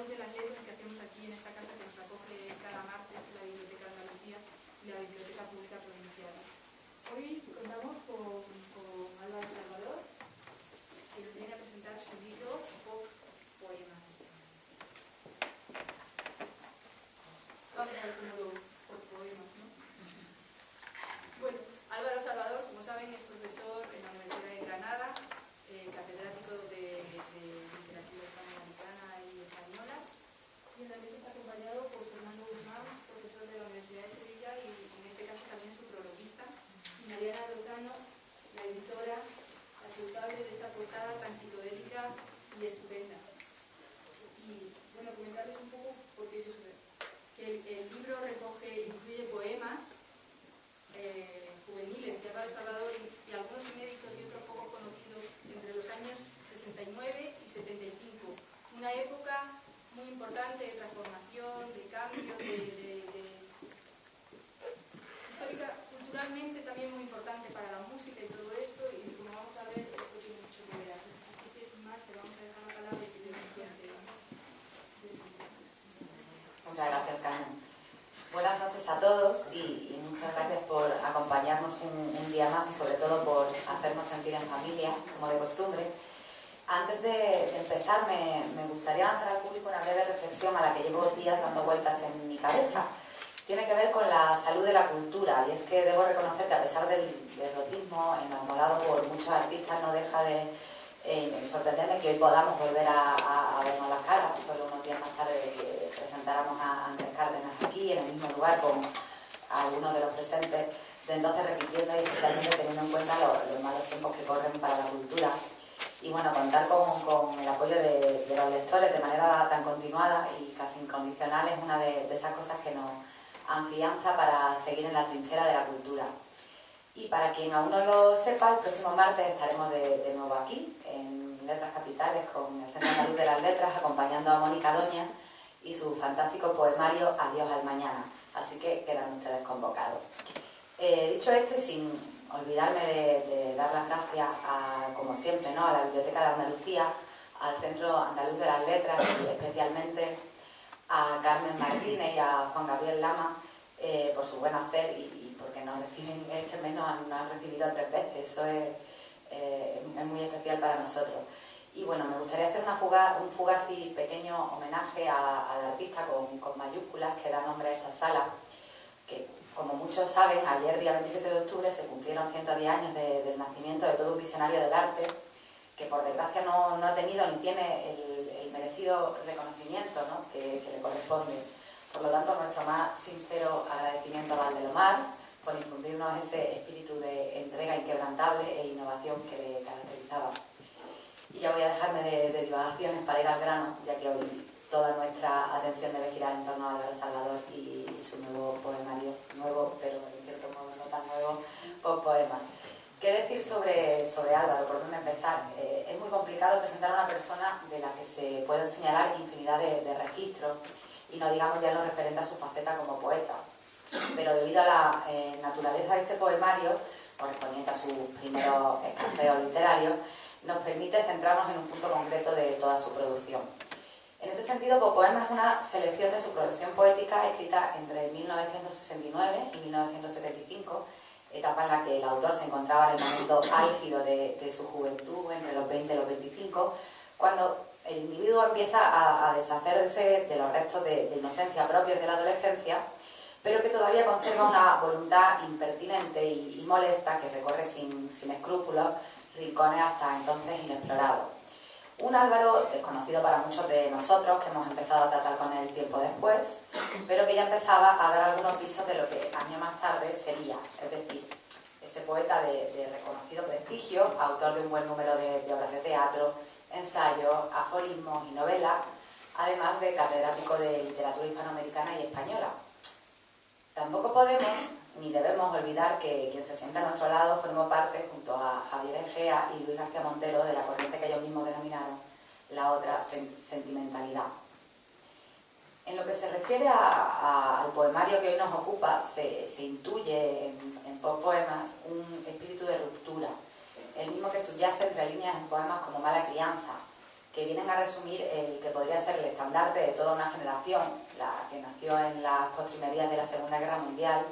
luz de las letras que hacemos aquí en esta casa que nos acoge cada martes, la Biblioteca de Andalucía y la Biblioteca Pública Provincial. Hoy contamos con Álvaro Salvador, que nos viene a presentar su libro Pop Poemas. Vamos a ver cómo lo Pop Poemas, ¿no? Bueno, Álvaro Salvador, como saben, es profesor en la Universidad de Granada, catedrático de literatura hispanoamericana y española, y en la mesa está acompañado por Fernando Guzmán, profesor de la Universidad de Sevilla y en este caso también su prologuista, y Mariana Lozano, la editora, la culpable de esta portada tan psicodélica y estupenda. Y bueno, comentarles un poco porque yo sé que el libro incluye poemas juveniles de Álvaro Salvador y algunos inéditos y otros poco conocidos entre los años 69 y 75. Una época muy importante de transformación, de cambio, histórica, culturalmente también muy importante para la música y todo esto, y como vamos a ver, esto tiene mucho que ver. Así que sin más, te vamos a dejar la palabra y que te Muchas gracias, Carmen. Buenas noches a todos y muchas gracias por acompañarnos un día más y sobre todo por hacernos sentir en familia, como de costumbre. Antes de empezar, me gustaría lanzar al público una breve reflexión a la que llevo días dando vueltas en mi cabeza. Tiene que ver con la salud de la cultura, y es que debo reconocer que a pesar del erotismo enamorado por muchos artistas, no deja de sorprenderme que hoy podamos volver a vernos las caras, solo unos días más tarde de que presentáramos a Andrés Cárdenas aquí, en el mismo lugar, con algunos de los presentes, de entonces repitiendo y especialmente teniendo en cuenta los malos tiempos que corren para la cultura. Y bueno, contar con el apoyo de los lectores de manera tan continuada y casi incondicional es una de esas cosas que nos afianza para seguir en la trinchera de la cultura. Y para quien aún no lo sepa, el próximo martes estaremos de nuevo aquí, en Letras Capitales, con el Centro Andaluz de las Letras, acompañando a Mónica Doña y su fantástico poemario Adiós al Mañana. Así que quedan ustedes convocados. Dicho esto, y sin olvidarme de dar las gracias, como siempre, ¿no?, a la Biblioteca de Andalucía, al Centro Andaluz de las Letras y especialmente a Carmen Martínez y a Juan Gabriel Lama por su buen hacer y porque nos reciben este mes, nos han recibido 3 veces. Eso es muy especial para nosotros. Y bueno, me gustaría hacer un fugaz y pequeño homenaje al artista con mayúsculas que da nombre a esta sala, que como muchos saben, ayer día 27 de octubre se cumplieron 110 años del nacimiento de todo un visionario del arte que por desgracia no ha tenido ni tiene el merecido reconocimiento, ¿no?, que le corresponde. Por lo tanto, nuestro más sincero agradecimiento a Valdelomar por infundirnos ese espíritu de entrega inquebrantable e innovación que le caracterizaba. Y ya voy a dejarme de divagaciones para ir al grano, ya que hoy toda nuestra atención debe girar en torno a Álvaro Salvador y su nuevo poemario, nuevo, pero en cierto modo no tan nuevo, Pop Poemas. ¿Qué decir sobre Álvaro? ¿Por dónde empezar? Es muy complicado presentar a una persona de la que se pueden señalar infinidad de registros, y no digamos ya lo referente a su faceta como poeta. Pero debido a la naturaleza de este poemario, correspondiente a sus primeros escarceos literarios, nos permite centrarnos en un punto concreto de toda su producción. En este sentido, Pop Poemas es una selección de su producción poética escrita entre 1969 y 1975, etapa en la que el autor se encontraba en el momento álgido de su juventud, entre los 20 y los 25, cuando el individuo empieza a deshacerse de los restos de inocencia propios de la adolescencia, pero que todavía conserva una voluntad impertinente y molesta que recorre sin escrúpulos rincones hasta entonces inexplorados. Un Álvaro desconocido para muchos de nosotros, que hemos empezado a tratar con él tiempo después, pero que ya empezaba a dar algunos visos de lo que años más tarde sería, es decir, ese poeta de reconocido prestigio, autor de un buen número de obras de teatro, ensayos, aforismos y novelas, además de catedrático de literatura hispanoamericana y española. Tampoco podemos ni debemos olvidar que quien se sienta a nuestro lado formó parte, junto a Javier Egea y Luis García Montero, de la corriente que ellos mismos denominaron la otra sentimentalidad. En lo que se refiere al poemario que hoy nos ocupa, se intuye en Pop Poemas un espíritu de ruptura, el mismo que subyace entre líneas en poemas como Mala Crianza, que que vienen a resumir el que podría ser el estandarte de toda una generación, la que nació en las postrimerías de la Segunda Guerra Mundial,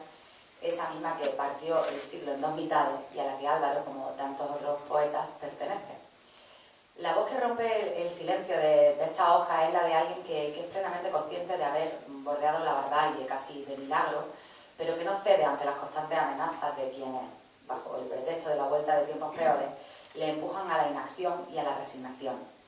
esa misma que partió el siglo en dos mitades y a la que Álvaro, como tantos otros poetas, pertenece. La voz que rompe el silencio de esta hoja es la de alguien que es plenamente consciente de haber bordeado la barbarie casi de milagro, pero que no cede ante las constantes amenazas de quienes, bajo el pretexto de la vuelta de tiempos peores, le empujan a la inacción y a la resignación.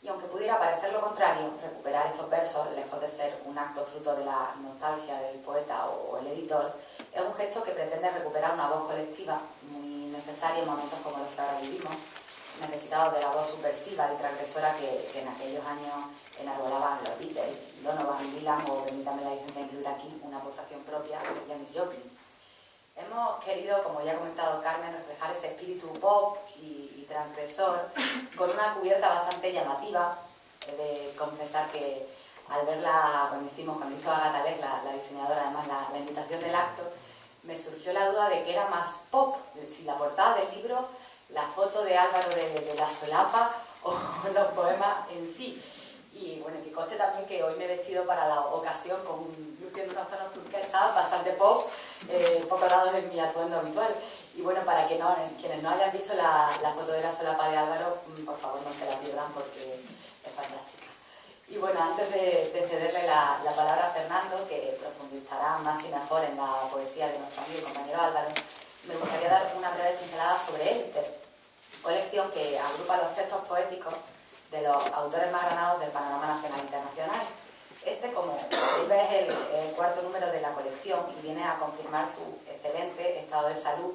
Y aunque pudiera parecer lo contrario, recuperar estos versos, lejos de ser un acto fruto de la nostalgia del poeta o el editor, es un gesto que pretende recuperar una voz colectiva muy necesaria en momentos como los que ahora vivimos, necesitados de la voz subversiva y transgresora que en aquellos años enarbolaban los Beatles, Donovan, Dylan o, permítame la licencia de incluir aquí, una aportación propia de Janis Joplin. Hemos querido, como ya ha comentado Carmen, reflejar ese espíritu pop y transgresor con una cubierta bastante llamativa. He de confesar que al verla, cuando hizo Agatha Leigh, la diseñadora, además la invitación del acto, me surgió la duda de que era más pop, si la portada del libro, la foto de Álvaro de la solapa o los poemas en sí. Y bueno, que conste también que hoy me he vestido para la ocasión luciendo unos tonos turquesas, bastante pop, poco dados de mi atuendo habitual. Y bueno, para quienes no hayan visto la foto de la solapa de Álvaro, por favor no se la pierdan porque es fantástica. Y bueno, antes de cederle la palabra a Fernando, que profundizará más y mejor en la poesía de nuestro amigo y compañero Álvaro, me gustaría dar una breve pincelada sobre Élite, colección que agrupa los textos poéticos de los autores más granados del panorama nacional e internacional. Como es el cuarto número de la colección y viene a confirmar su excelente estado de salud.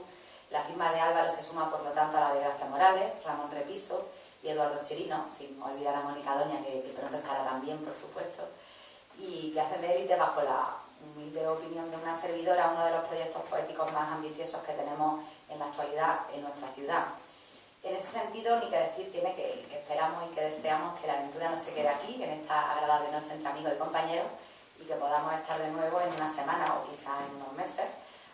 La firma de Álvaro se suma, por lo tanto, a la de Gracia Morales, Ramón Repiso y Eduardo Chirino, sin olvidar a Mónica Doña, que pronto estará también, por supuesto, y que hacen de Élite, bajo la humilde opinión de una servidora, uno de los proyectos poéticos más ambiciosos que tenemos en la actualidad en nuestra ciudad. En ese sentido, ni que decir tiene que esperamos y que deseamos que la aventura no se quede aquí, en esta agradable noche entre amigos y compañeros, y que podamos estar de nuevo en una semana o quizás en unos meses,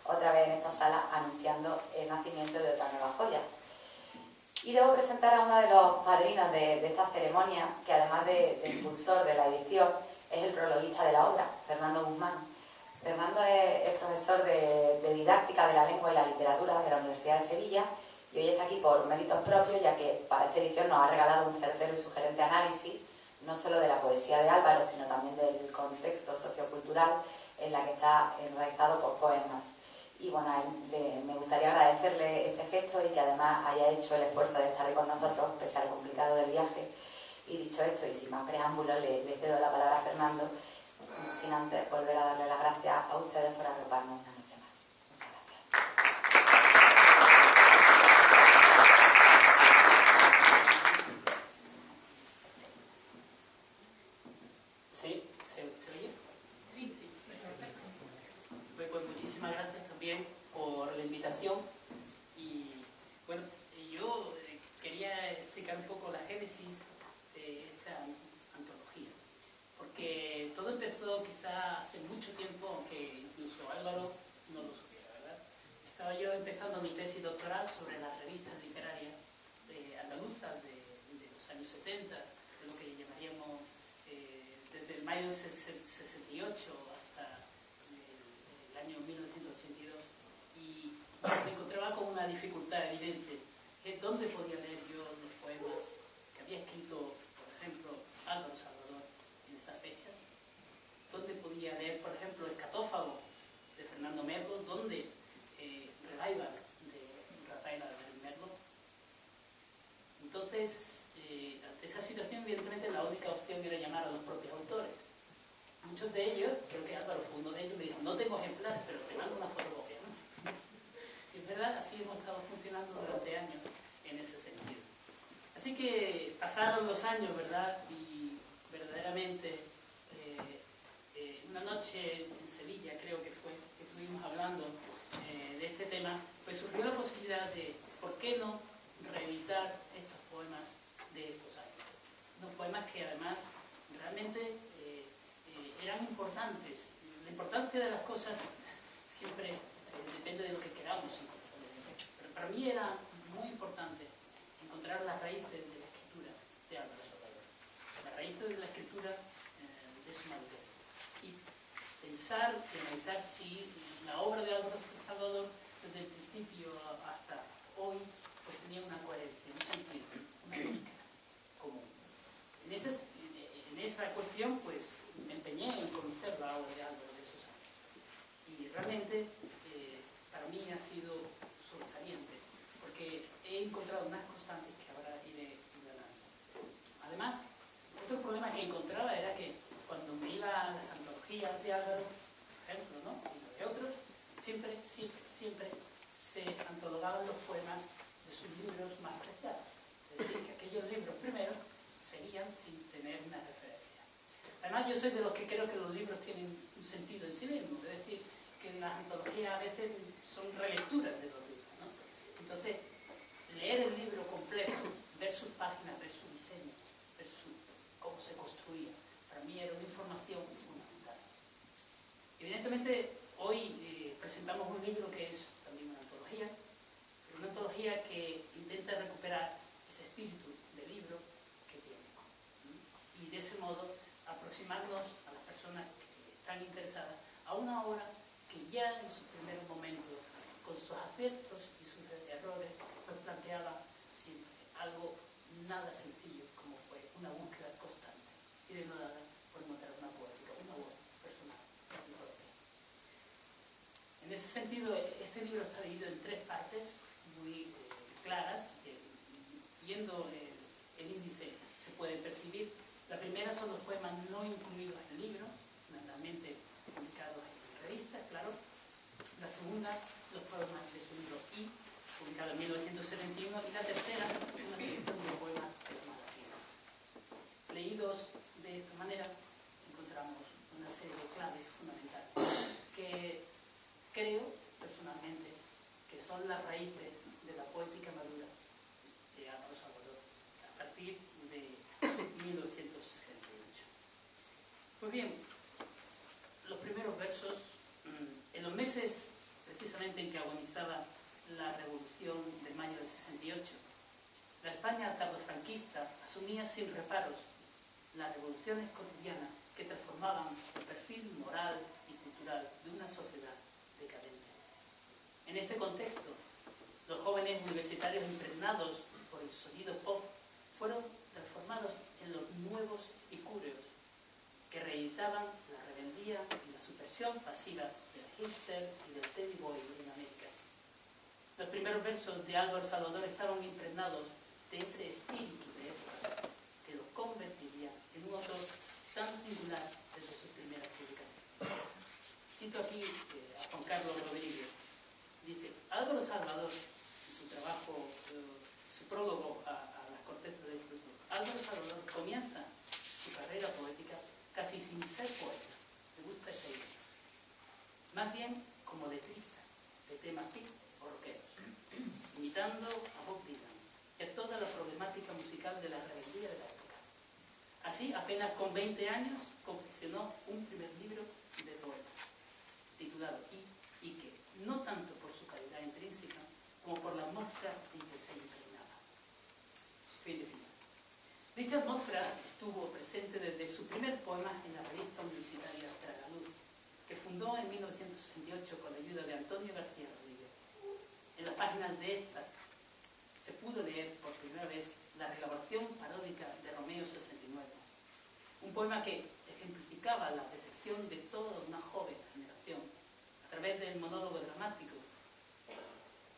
otra vez en esta sala, anunciando el nacimiento de otra nueva joya. Y debo presentar a uno de los padrinos de esta ceremonia, que además de impulsor de la edición, es el prologuista de la obra, Fernando Guzmán. Fernando es profesor de didáctica de la lengua y la literatura de la Universidad de Sevilla, y hoy está aquí por méritos propios, ya que para esta edición nos ha regalado un certero y sugerente análisis, no solo de la poesía de Álvaro, sino también del contexto sociocultural en la que está enraizado por poemas. Y bueno, a él me gustaría agradecerle este gesto y que además haya hecho el esfuerzo de estar ahí con nosotros, pese al complicado del viaje. Y dicho esto, y sin más preámbulos, le cedo la palabra a Fernando, sin antes volver a darle las gracias a ustedes por agruparnos una noche más. Muchas gracias. ¿Sí? ¿Se oye? Sí. Perfecto. Pues muchísimas gracias también por la invitación. Y bueno, yo quería explicar un poco la génesis de esta antología, porque todo empezó quizá hace mucho tiempo, aunque incluso Álvaro no lo supiera, ¿verdad? Estaba yo empezando mi tesis doctoral sobre las revistas literarias andaluzas de los años 70, de lo que llamaríamos desde el mayo del 68 hasta el año 1982, y me encontraba con una dificultad evidente, que dónde podía leer yo los poemas que había escrito, por ejemplo, Álvaro Salvador en esas fechas, dónde podía leer, por ejemplo, Escatófago de Fernando Merlo, dónde Revival de Rafael Albert Merlo. Entonces, ante esa situación, evidentemente, la única opción era llamar a los propios autores. Muchos de ellos, creo que Álvaro fue uno de ellos, me dijo, no tengo ejemplares, pero te mando una fotocopia, ¿no? Y es verdad, así hemos estado funcionando durante años en ese sentido. Así que pasaron los años, ¿verdad? Y verdaderamente, una noche en Sevilla, creo que fue, que estuvimos hablando de este tema, pues surgió la posibilidad de, ¿por qué no reeditar estos poemas de estos años? Unos poemas que además realmente eran importantes. La importancia de las cosas siempre depende de lo que queramos encontrar. Pero para mí era muy importante encontrar las raíces de la escritura de Álvaro Salvador. raíces de la escritura de su madurez. Y pensar y analizar si la obra de Álvaro Salvador, desde el principio hasta hoy, pues tenía una coherencia, un sentido, una búsqueda común. En esa cuestión, pues me empeñé en conocer la obra de Álvaro de esos años. Y realmente, para mí ha sido sobresaliente, porque he encontrado unas constantes que ahora iré desgranando. Además, otro problema que encontraba era que cuando me iba a las antologías de Álvaro, por ejemplo, ¿no?, y de otros, siempre se antologaban los poemas de sus libros más preciados. Es decir, que aquellos libros primeros seguían sin tener una referencia. Además, yo soy de los que creo que los libros tienen un sentido en sí mismos, es decir, que las antologías a veces son relecturas de los libros, ¿no? Entonces, leer el libro completo, ver sus páginas, ver su diseño, ver cómo se construía, para mí era una información fundamental. Evidentemente, hoy presentamos un libro que es también una antología, pero una antología que intenta recuperar ese espíritu del libro que tiene. Y de ese modo aproximarnos a las personas que están interesadas a una obra que ya en sus primeros momentos, con sus aciertos y sus errores, pues planteaba siempre algo nada sencillo, como fue una búsqueda constante y de nada por encontrar una poética, una voz personal propia. En ese sentido, este libro está dividido en tres partes muy claras, que viendo el índice se puede percibir. La primera son los poemas no incluidos en el libro, fundamentalmente publicados en revistas, claro. La segunda, los poemas de su libro I, publicado en 1971. Y la tercera, una selección de poemas de Tomás García. Leídos de esta manera, encontramos una serie de claves fundamentales que creo, personalmente, que son las raíces de la poética madura de Álvaro Salvador a partir de 1978. Pues bien, los primeros versos, en los meses precisamente en que agonizaba la revolución de mayo del 68, la España tardofranquista asumía sin reparos las revoluciones cotidianas que transformaban el perfil moral y cultural de una sociedad decadente. En este contexto, los jóvenes universitarios impregnados por el sonido pop fueron transformados en los nuevos epicúreos que reeditaban la rebeldía y la supresión pasiva del hipster y del teddy boy en América. Los primeros versos de Álvaro Salvador estaban impregnados de ese espíritu de época que los convertiría en un autor tan singular desde sus primeras publicaciones. Cito aquí a Juan Carlos Rodríguez. Dice: Álvaro Salvador, en su trabajo, su prólogo a las cortezas del fruto, Álvaro Salvador comienza su carrera poética casi sin ser poeta. Me gusta esa idea. Más bien como letrista de temas pit o rockeros, imitando a Bob Dylan y a toda la problemática musical de la rebeldía de la época. Así, apenas con 20 años, confeccionó un primer libro de poemas, titulado y que, no tanto por su calidad intrínseca, como por la atmósfera en que se impregnaba. Fin de cita. Dicha atmósfera estuvo presente desde su primer poema en la revista universitaria Tragaluz, que fundó en 1968 con la ayuda de Antonio García Rodríguez. En las páginas de esta se pudo leer por primera vez la reelaboración paródica de Romeo 69, un poema que ejemplificaba la decepción de toda una joven generación a través del monólogo dramático.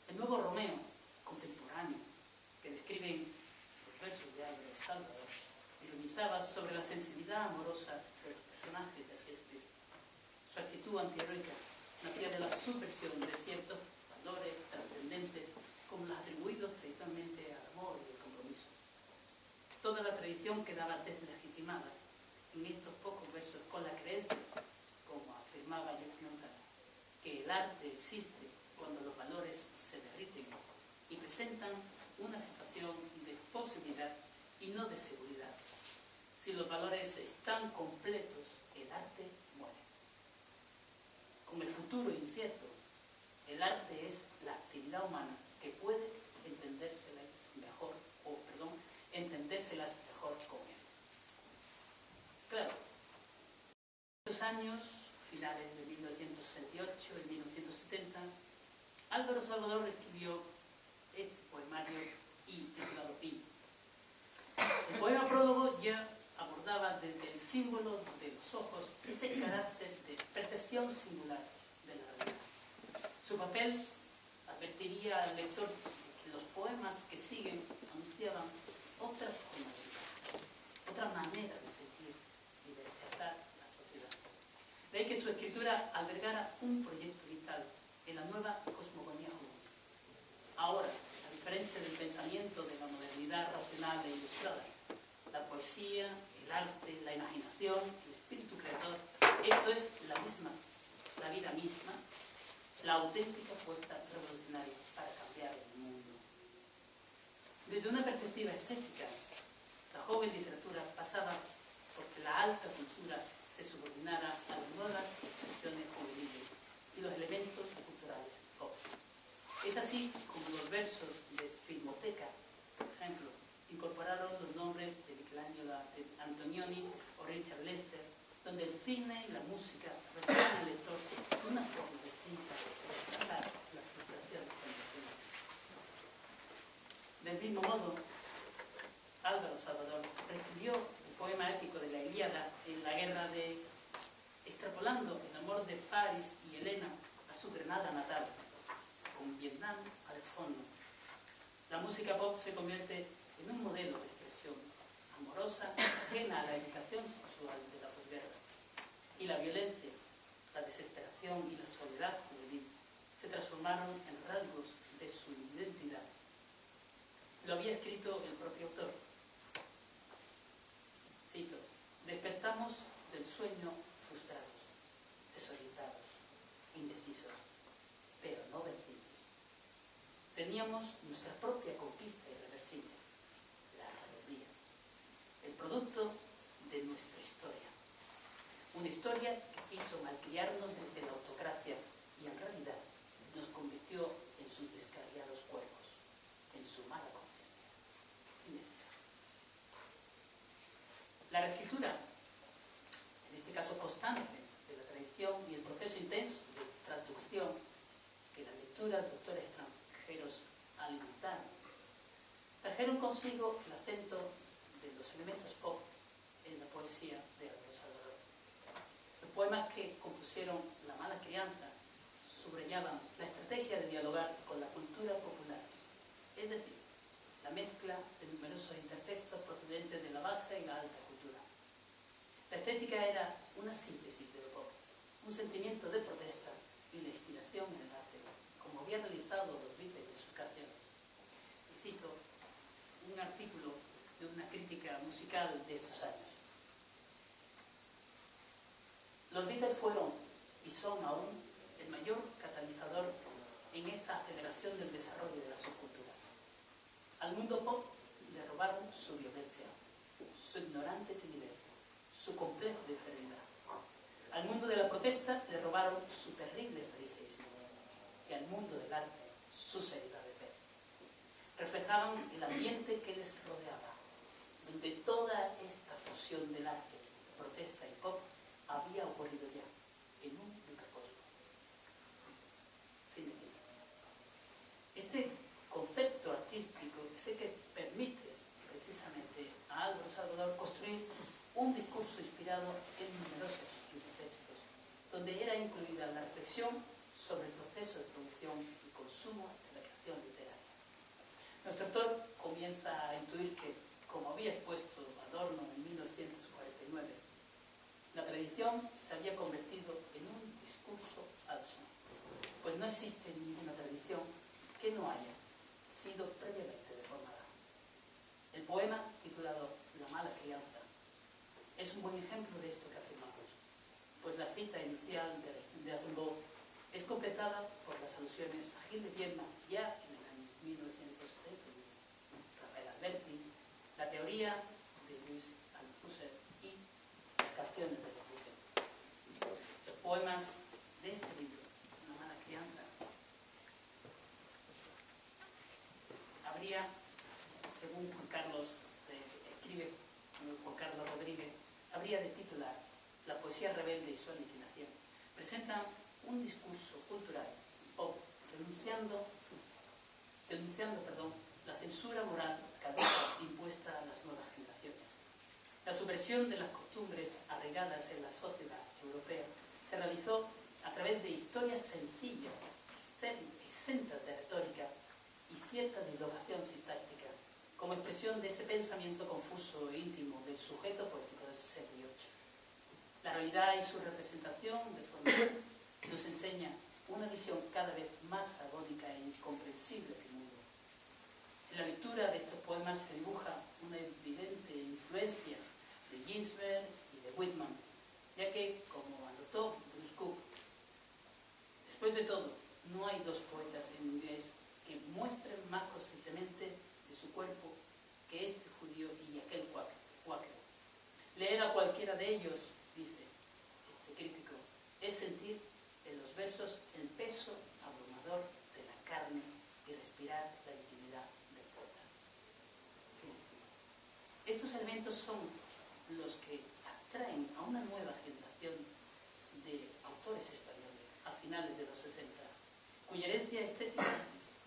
El nuevo Romeo, contemporáneo, que describe los versos de Álvaro Salvador, ironizaba sobre la sensibilidad amorosa de los personajes de Shakespeare. Su actitud antiheroica nacía de la subversión de ciertos valores trascendentes como los atribuidos tradicionalmente al amor y al compromiso. Toda la tradición quedaba deslegitimada en estos pocos versos con la creencia, como afirmaba Judith Montana, que el arte existe cuando los valores se derriten y presentan una situación de posibilidad y no de seguridad. Si los valores están completos, el arte muere. Con el futuro incierto, el arte es la actividad humana que puede entendérselas mejor con él. años, finales de 1968 y 1970, Álvaro Salvador escribió este poemario titulado Pi. El poema prólogo ya abordaba desde el símbolo de los ojos ese carácter de percepción singular de la realidad. Su papel advertiría al lector de que los poemas que siguen anunciaban otra forma de vida, otra manera de sentir y de rechazar la sociedad. De ahí que su escritura albergara un proyecto vital en la nueva cosmogonía juvenil. Ahora, a diferencia del pensamiento de la modernidad racional e ilustrada, la poesía, el arte, la imaginación, el espíritu creador, esto es la vida misma, la auténtica fuerza revolucionaria para cambiar el mundo. Desde una perspectiva estética, la joven literatura pasaba porque la alta cultura se subordinara a las nuevas expresiones juveniles y los elementos culturales pop. Es así como los versos de Filmoteca, por ejemplo, incorporaron los nombres de Michelangelo Antonioni o Richard Lester, donde el cine y la música revelan al lector una forma distinta de expresar la frustración convencional. Del mismo modo, Álvaro Salvador reescribió el poema épico de la Ilíada en la guerra extrapolando el amor de Paris y Helena a su Granada natal, con Vietnam al fondo. La música pop se convierte en un modelo de expresión amorosa, ajena a la educación sexual de la posguerra. Y la violencia, la desesperación y la soledad juvenil se transformaron en rasgos de su identidad. Lo había escrito el propio autor. Cito: despertamos del sueño frustrados, desorientados, indecisos, pero no vencidos. Teníamos nuestra propia conquista irreversible, la rebeldía, el producto de nuestra historia. Una historia que quiso malcriarnos desde la autocracia y en realidad nos convirtió en sus descarriados cuerpos, en su mala conciencia. La reescritura, en este caso constante, de la tradición y el proceso intenso de traducción que la lectura de autores extranjeros alimentaron, trajeron consigo el acento de los elementos pop en la poesía de Álvaro Salvador. Los poemas que compusieron La mala crianza subrayaban la estrategia de dialogar con la cultura popular, es decir, la mezcla de numerosos intertextos procedentes de la baja y la alta cultura. La estética era una síntesis de lo pop, un sentimiento de protesta y la inspiración en el arte, como había realizado los Beatles en sus canciones. Y cito un artículo de una crítica musical de estos años. Los Beatles fueron y son aún el mayor catalizador en esta aceleración del desarrollo de la subcultura. Al mundo pop le robaron su violencia, su ignorante timidez, su complejo de inferioridad. Al mundo de la protesta le robaron su terrible fariseísmo y al mundo del arte su seriedad de pez. Reflejaban el ambiente que les rodeaba, donde toda esta fusión del arte, protesta y pop había ocurrido ya en un microcosmo. Fin de cita. Este concepto artístico es el que permite precisamente a Álvaro Salvador construir un discurso inspirado en numerosos textos, donde era incluida la reflexión sobre el proceso de producción y consumo de la creación literaria. Nuestro autor comienza a intuir que, como había expuesto Adorno en 1949, la tradición se había convertido en un discurso falso, pues no existe ninguna tradición que no haya sido previamente deformada. El poema, titulado La mala crianza, es un buen ejemplo de esto que afirmamos, pues la cita inicial de Rimbaud es completada por las alusiones a Gil de Vierna ya en el año 1971, Rafael Alberti, la teoría de Luis Althusser y las canciones de los Beatles. Los poemas de este libro, La mala crianza, habría, según escribe Juan Carlos Rodríguez, habría de titular la poesía rebelde y su aniquilación, presentan un discurso cultural pop denunciando la censura moral caduca impuesta a las nuevas generaciones. La subversión de las costumbres arraigadas en la sociedad europea se realizó a través de historias sencillas, exentas de retórica y cierta dislocación sintáctica, como expresión de ese pensamiento confuso e íntimo del sujeto poético del 68. La realidad y su representación deformada nos enseña una visión cada vez más agónica e incomprensible que el mundo. En la lectura de estos poemas se dibuja una evidente influencia de Ginsberg y de Whitman, ya que, como anotó Bruce Cook, después de todo, no hay dos poetas en inglés que muestren más consistentemente de su cuerpo que este judío y aquel cuáquero. Leer a cualquiera de ellos, dice este crítico, es sentir en los versos el peso abrumador de la carne y respirar la intimidad del poeta. Estos elementos son los que atraen a una nueva generación de autores españoles a finales de los 60, cuya herencia estética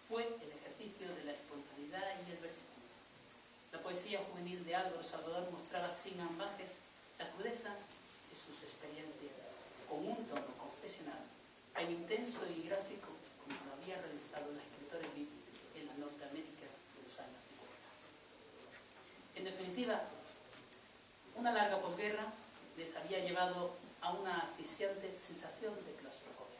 fue el ejercicio de la espontaneidad y el versículo. La poesía juvenil de Álvaro Salvador mostraba sin ambajes la crudeza de sus experiencias, con un tono confesional tan intenso y gráfico como lo había realizado la escritora en la Norteamérica de los años 50. En definitiva, una larga posguerra les había llevado a una asfixiante sensación de claustrofobia.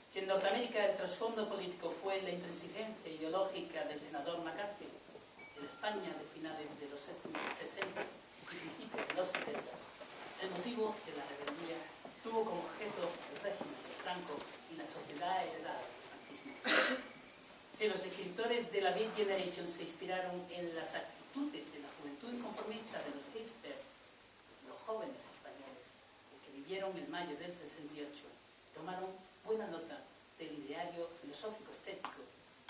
Si en Norteamérica el trasfondo político fue la intransigencia ideológica del senador McCarthy, en España de finales de los 60 y principios de los 70, el motivo de la rebeldía tuvo como objeto el régimen de Franco y la sociedad heredada del franquismo. Si los escritores de la Beat Generation se inspiraron en las actitudes de la juventud inconformista de los hipsters, los jóvenes españoles que vivieron en mayo del 68, tomaron buena nota del ideario filosófico-estético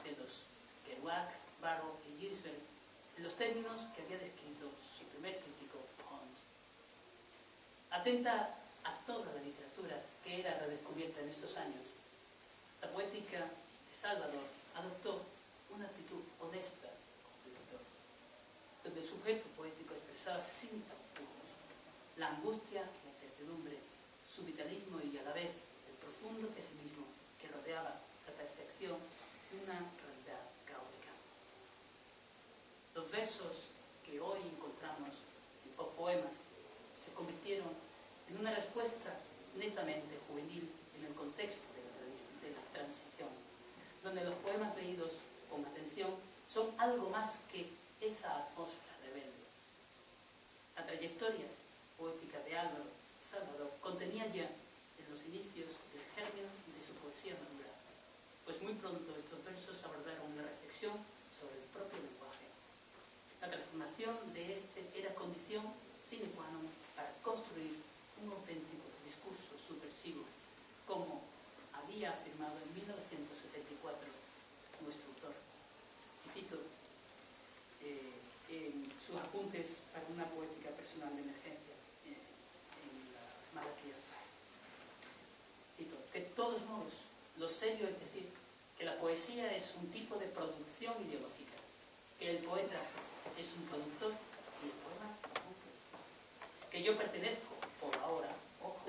de los Kerouac, Barrow y Ginsberg, en los términos que había descrito su primer crítico, Holmes. Atenta a toda la literatura que era redescubierta en estos años, la poética de Salvador adoptó una actitud honesta como lector, donde el sujeto poético expresaba sin tapujos la angustia, la incertidumbre, su vitalismo y a la vez el profundo pesimismo que rodeaba la percepción de una realidad caótica. Los versos que hoy encontramos en poemas se convirtieron en una respuesta netamente juvenil en el contexto de la transición, donde los poemas leídos con atención son algo más que esa atmósfera rebelde. La trayectoria poética de Álvaro Salvador contenía ya en los inicios el germen de su poesía madura, pues muy pronto estos versos abordaron una reflexión sobre el propio lenguaje. La transformación de este era condición sine qua non para construir un auténtico discurso subversivo, como había afirmado en 1974 nuestro autor. Y cito en sus apuntes para una poética personal de emergencia en la Malaquía. Cito: de todos modos, lo serio es decir que la poesía es un tipo de producción ideológica, que el poeta es un productor y el poema un productor. Que yo pertenezco, por ahora, ojo,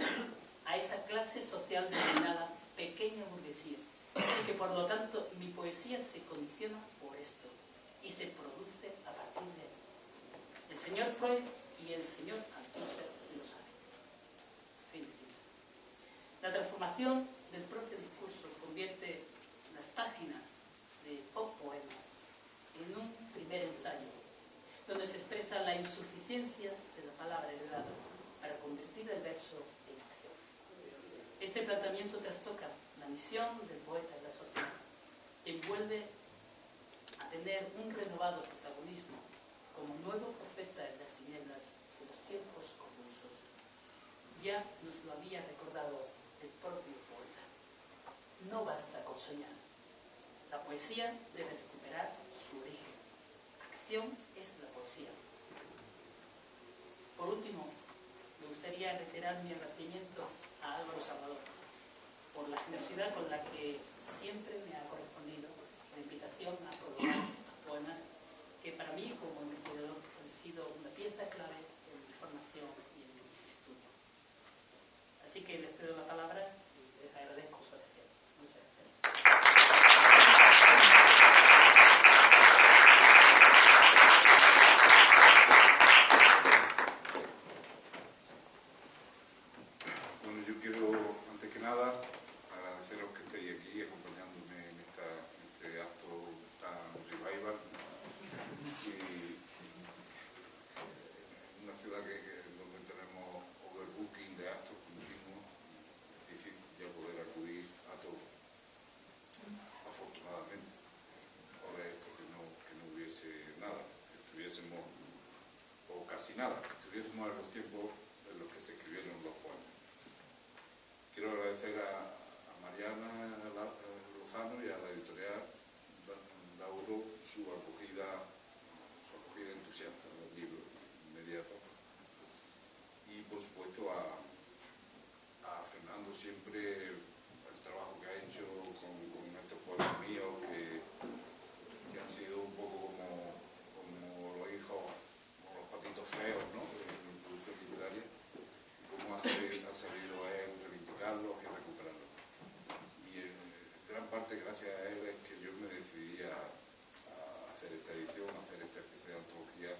a esa clase social denominada pequeña burguesía, y que por lo tanto mi poesía se condiciona por esto y se produce a partir de él. El señor Freud y el señor Althusser lo saben. Fin de cita. La transformación del propio discurso convierte las páginas de pop poemas en un primer ensayo, donde se expresa la insuficiencia de la palabra heredada para convertir el verso en acción. Este planteamiento trastoca la misión del poeta en la sociedad, que vuelve a tener un renovado protagonismo como nuevo profeta en las tinieblas de los tiempos convulsos. Ya nos lo había recordado el propio poeta. No basta con soñar. La poesía debe recuperar su origen. Acción es la poesía. Por último, me gustaría reiterar mi agradecimiento a Álvaro Salvador por la generosidad con la que siempre me ha correspondido la invitación a colaborar estos poemas que para mí como investigador han sido una pieza clave en mi formación y en mi estudio. Así que les cedo la palabra y les agradezco su atención. Muchas gracias. Bueno, yo quiero, antes que nada, agradeceros que estéis aquí acompañándome en este acto tan revival. Y en una ciudad donde tenemos overbooking de actos continuos, es difícil ya poder acudir a todo, afortunadamente. Ahora esto que no hubiese nada, que estuviésemos, o casi nada, que estuviésemos en los tiempos en los que se escribieron los poemas. Quiero agradecer a Mariana Lozano y a la editorial Lauro su acogida entusiasta del libro inmediato. Y por supuesto a Fernando siempre el trabajo que ha hecho con estos poemas míos que han sido un poco como los hijos, como los patitos feos, ¿no?, de la producción literaria, cómo ha sabido él reivindicarlos y recuperarlos. Y en gran parte gracias a él es que yo me decidí a hacer esta edición, a hacer esta especie de antología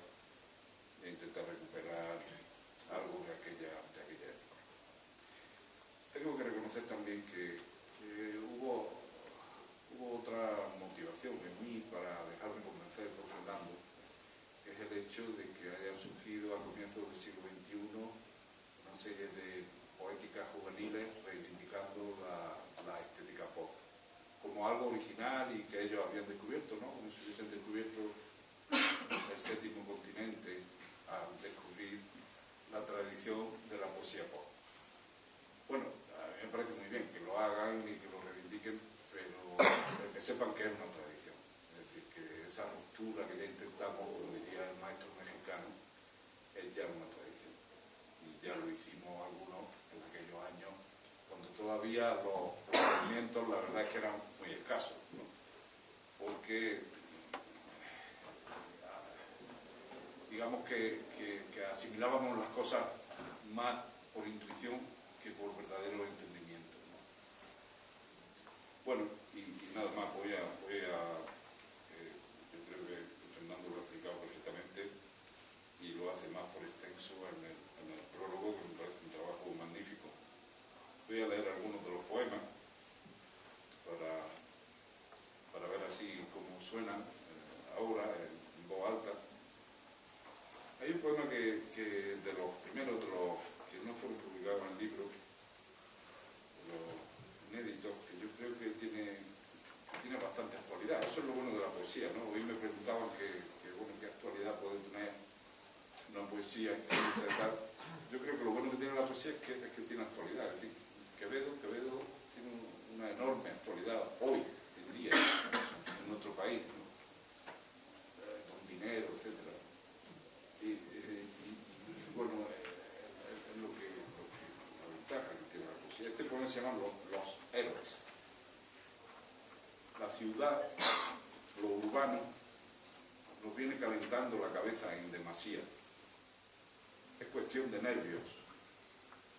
e intentar recuperar algo de aquella época. Tengo que reconocer también que hubo otra motivación en mí para dejarme convencer por Fernando, que es el hecho de que hayan surgido a comienzos del siglo XXI una serie de poéticas juveniles reivindicando la estética pop como algo original y que ellos habían descubierto, ¿no?, como si hubiesen descubierto el séptimo continente al descubrir la tradición de la poesía pop. Bueno, a mí me parece muy bien que lo hagan y que lo reivindiquen, pero que sepan que es una tradición. Es decir, que esa ruptura que ya intentamos, como diría el maestro mexicano, es ya una tradición. Y ya lo hicimos algunos en aquellos años, cuando todavía los movimientos, la verdad es que eran muy escasos, ¿no?, porque digamos que asimilábamos las cosas más por intuición que por verdadero entendimiento, ¿no? Bueno, y nada más, yo creo que Fernando lo ha explicado perfectamente y lo hace más por extenso en el prólogo, que me parece un trabajo magnífico. Voy a leer algunos de los poemas para ver así cómo suenan ahora en voz alta. Hay un poema que de los primeros, de los que no fueron publicados en el libro, de los inéditos, que yo creo que tiene bastante actualidad. Eso es lo bueno de la poesía, ¿no? Hoy me preguntaban qué actualidad puede tener una poesía escrita y tal. Yo creo que lo bueno que tiene la poesía es que tiene actualidad. Es decir, Quevedo tiene una enorme actualidad hoy en día en nuestro país, ¿no? Con dinero, etcétera. Y bueno, es lo que la ventaja que tiene la poesía. Este poema se llama Los héroes. La ciudad, lo urbano, nos viene calentando la cabeza en demasía. Es cuestión de nervios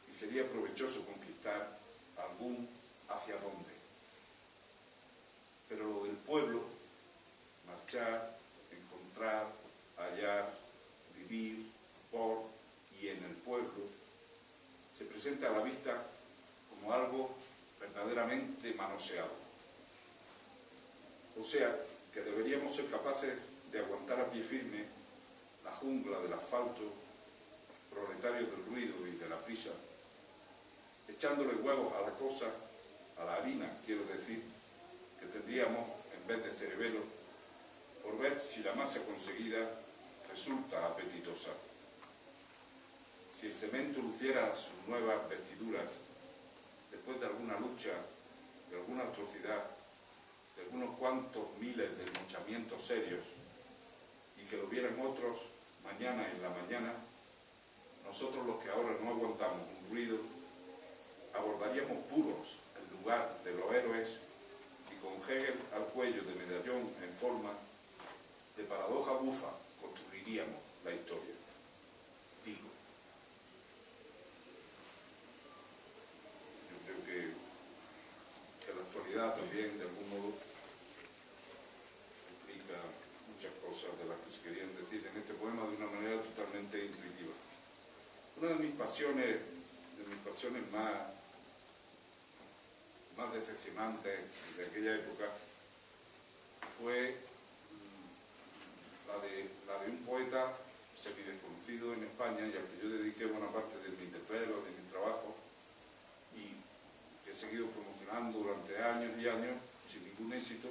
y sería provechoso conquistar algún hacia dónde. Pero lo del pueblo, marchar, encontrar, hallar, vivir por y en el pueblo, se presenta a la vista como algo verdaderamente manoseado. O sea, que deberíamos ser capaces de aguantar a pie firme la jungla del asfalto, proletarios del ruido y de la prisa, echándole huevos a la cosa, a la harina, quiero decir, que tendríamos en vez de cerebelo, por ver si la masa conseguida resulta apetitosa. Si el cemento luciera sus nuevas vestiduras, después de alguna lucha, de alguna atrocidad, de algunos cuantos miles de luchamientos serios, y que lo vieran otros mañana en la mañana, nosotros los que ahora no aguantamos un ruido, abordaríamos puros el lugar de los héroes y con Hegel al cuello de medallón en forma de paradoja bufa construiríamos la historia. Digo. Yo creo que la actualidad también, de algún modo, explica muchas cosas de las que se querían decir en este poema de una manera totalmente intuitiva. Una de mis pasiones más decepcionantes de aquella época fue la de un poeta semidesconocido en España y al que yo dediqué buena parte de mi interpelo, de mi trabajo, y que he seguido promocionando durante años y años sin ningún éxito,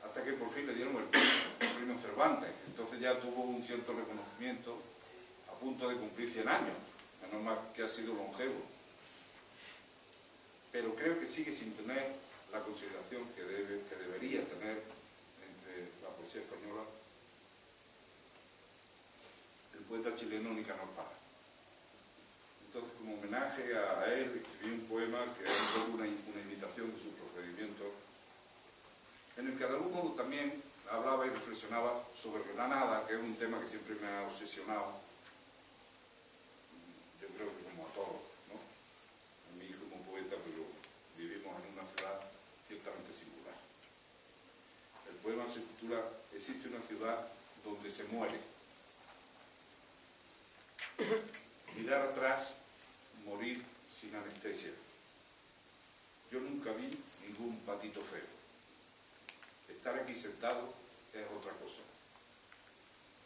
hasta que por fin le dieron el premio Cervantes. Entonces ya tuvo un cierto reconocimiento, a punto de cumplir 100 años, menos mal que ha sido longevo. Pero creo que sigue sin tener la consideración que debería tener entre la poesía española el poeta chileno Nicanor Parra. Entonces, como homenaje a él, escribí un poema que es una imitación de su procedimiento, en el que de algún modo también hablaba y reflexionaba sobre Granada, que es un tema que siempre me ha obsesionado, yo creo que como a todos, ¿no? A mí como poeta, pero vivimos en una ciudad ciertamente singular. El poema se titula «Existe una ciudad donde se muere». Mirar atrás, morir sin anestesia. Yo nunca vi ningún patito feo. Estar aquí sentado es otra cosa.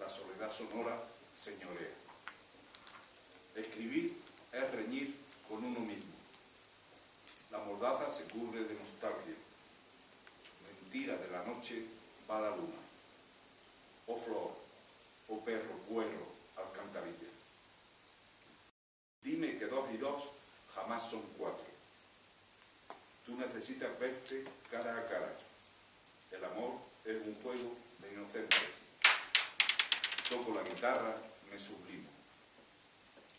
La soledad sonora señorea. Escribir es reñir con uno mismo. La mordaza se cubre de nostalgia. Mentira de la noche va la luna. Oh flor, oh perro, cuerro, alcantarilla. Dime que 2 y 2 jamás son 4. Tú necesitas verte cara a cara. El amor es un juego de inocentes. Toco la guitarra, me sublimo.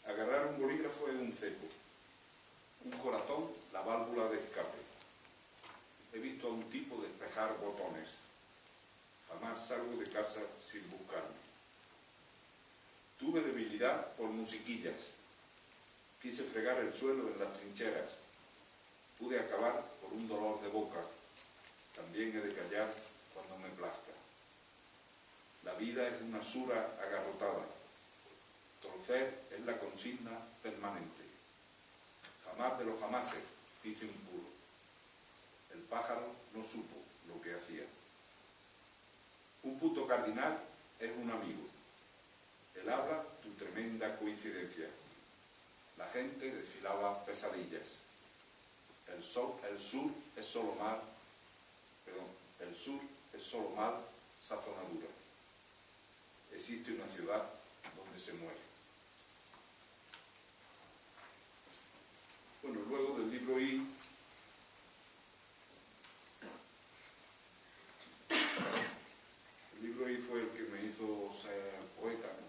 Agarrar un bolígrafo es un cepo. Un corazón, la válvula de escape. He visto a un tipo despejar botones. Jamás salgo de casa sin buscarme. Tuve debilidad por musiquillas. Quise fregar el suelo en las trincheras. Pude acabar por un dolor de boca. También he de callar cuando me plazca. La vida es una sura agarrotada. Torcer es la consigna permanente. Jamás de los jamases, dice un puro. El pájaro no supo lo que hacía. Un puto cardinal es un amigo. Él habla tu tremenda coincidencia. La gente desfilaba pesadillas. El sur es solo mal sazonadura. Existe una ciudad donde se muere. Bueno, luego del libro I, el libro I fue el que me hizo ser poeta, ¿no?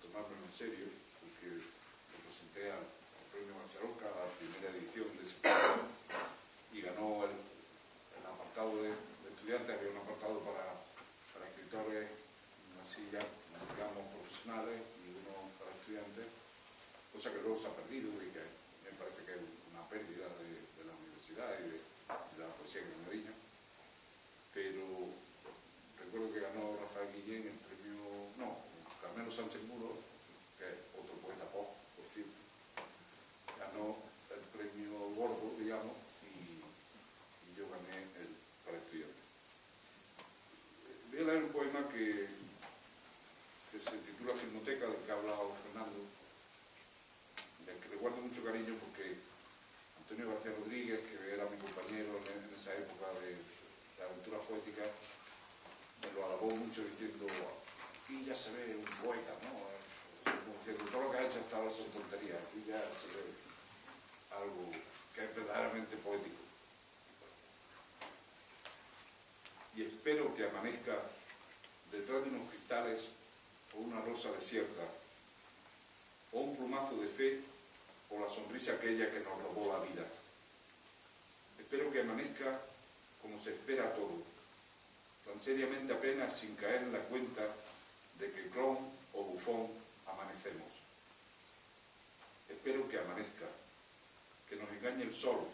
Tomármelo en serio, porque lo presenté al premio García Lorca, a la primera edición de ese premio, y ganó el apartado de estudiantes. Había un apartado para escritores así ya, digamos, profesionales, y uno para estudiantes, cosa que luego se ha perdido y que me parece que es una pérdida de la universidad y de la poesía granadina. Pero recuerdo que ganó Rafael Guillén el premio, Carmelo Sánchez Muro, que es otro poeta pop, por cierto, ganó el premio gordo, digamos, y yo gané el para estudiantes. Voy a leer un poema que se titula Filmoteca, del que ha hablado Fernando, del que le guardo mucho cariño porque Antonio García Rodríguez, que era mi compañero en esa época de aventuras poéticas, me lo alabó mucho diciendo: aquí ya se ve un poeta, ¿no? Como diciendo, todo lo que ha hecho hasta ahora son tonterías, aquí ya se ve algo que es verdaderamente poético. Y espero que amanezca detrás de unos cristales o una rosa desierta, o un plumazo de fe, o la sonrisa aquella que nos robó la vida. Espero que amanezca como se espera todo, tan seriamente apenas sin caer en la cuenta de que clown o bufón amanecemos. Espero que amanezca, que nos engañe el sol,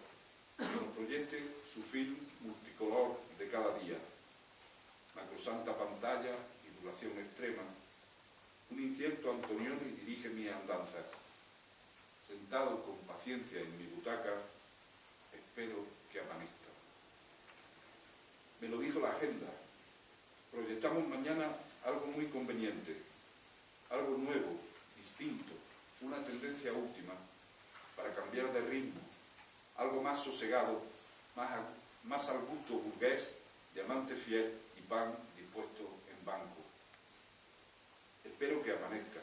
que nos proyecte su film multicolor de cada día, macrosanta pantalla y duración extrema. Un incierto Antonioni dirige mis andanzas. Sentado con paciencia en mi butaca, espero que amanezca. Me lo dijo la agenda. Proyectamos mañana algo muy conveniente, algo nuevo, distinto, una tendencia última, para cambiar de ritmo, algo más sosegado, más al gusto burgués, diamante fiel y pan dispuesto en banco. Espero que amanezca.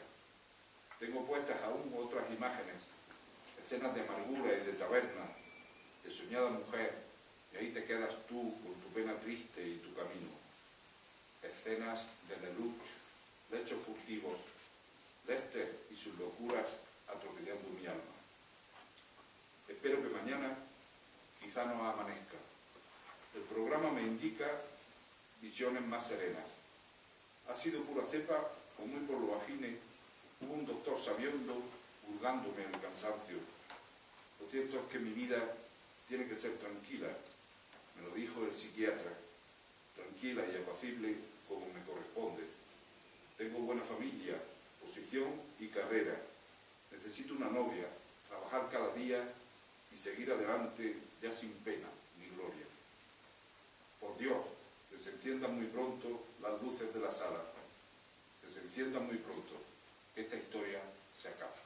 Tengo puestas aún otras imágenes, escenas de amargura y de taberna, de soñada mujer, y ahí te quedas tú con tu pena triste y tu camino. Escenas de Lelouch, lechos furtivos, Lester y sus locuras atropellando mi alma. Espero que mañana quizá no amanezca. El programa me indica visiones más serenas. Ha sido pura cepa o muy por lo bajine. Hubo un doctor sabiondo hurgándome el cansancio. Lo cierto es que mi vida tiene que ser tranquila, me lo dijo el psiquiatra, tranquila y apacible como me corresponde. Tengo buena familia, posición y carrera. Necesito una novia, trabajar cada día y seguir adelante ya sin pena ni gloria. Por Dios, que se enciendan muy pronto las luces de la sala, que se enciendan muy pronto, que esta historia se acabe.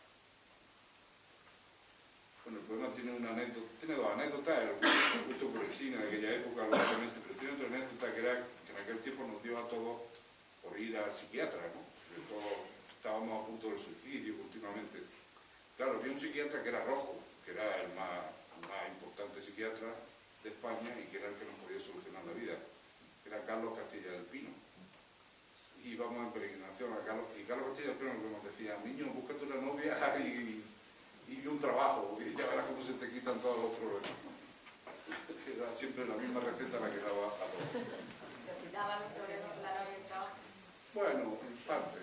Bueno, el poema tiene una anécdota, tiene dos anécdotas, el gusto por el cine de aquella época, lógicamente, pero tiene otra anécdota que era que en aquel tiempo nos dio a todos por ir al psiquiatra, ¿no? Porque todos estábamos a punto del suicidio continuamente. Claro, había un psiquiatra que era rojo, que era el más importante psiquiatra de España y que era el que nos podía solucionar la vida, que era Carlos Castilla del Pino. Y íbamos en peregrinación a Carlos, y Carlos Castilla del Pino nos decía, niño, búscate una novia y un trabajo, y ya verás cómo se te quitan todos los problemas. Era siempre la misma receta la que daba a todos. ¿Se quitaban los problemas la novia y el trabajo? Bueno, en parte.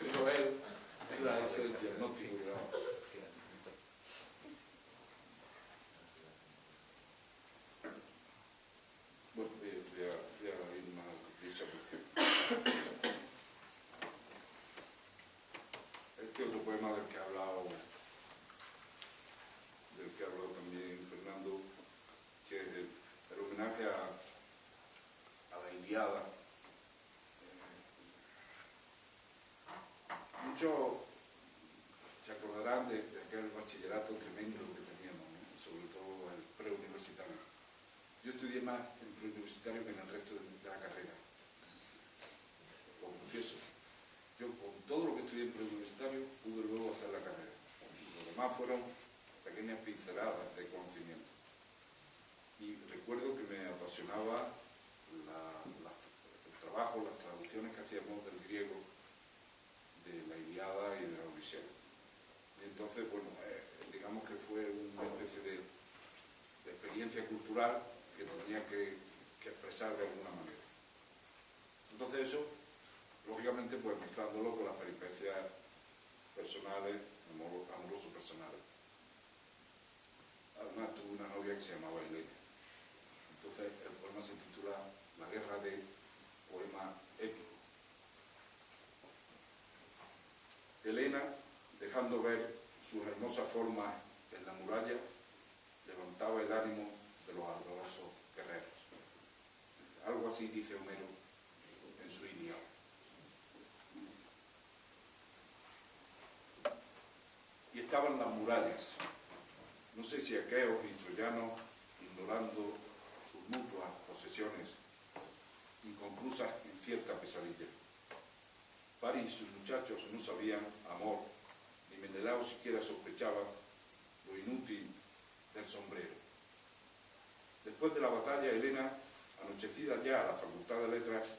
Pero él era ese el diagnóstico que daba. Bueno, voy a ir más deprisa porque este otro poema del que ha hablado también Fernando, que es el homenaje a la Ilíada. Muchos se acordarán de aquel bachillerato tremendo que teníamos, ¿no? Sobre todo el preuniversitario. Yo estudié más en preuniversitario que en el resto de la carrera, lo confieso. Yo con todo lo que estudié en preuniversitario pude luego hacer la carrera. Lo demás fueron pequeñas pinceladas de conocimiento. Y recuerdo que me apasionaba el trabajo, las traducciones que hacíamos del griego, de la Ilíada y de la Odisea. Y entonces, bueno, digamos que fue una especie de experiencia cultural que tenía que expresar de alguna manera. Entonces eso, lógicamente, pues mezclándolo con las peripecias personales, amorosos personales. Además tuve una novia que se llamaba Elena. Entonces el poema se titula La guerra de poema épico. Elena, dejando ver sus hermosas formas en la muralla, levantaba el ánimo de los ardorosos guerreros. Algo así dice Homero en su Ilíada. Y estaban las murallas. No sé si aqueos y troyanos, ignorando sus mutuas posesiones, inconclusas en cierta pesadilla. París y sus muchachos no sabían amor, ni Menelao siquiera sospechaba lo inútil del sombrero. Después de la batalla, Helena, anochecida ya a la Facultad de Letras,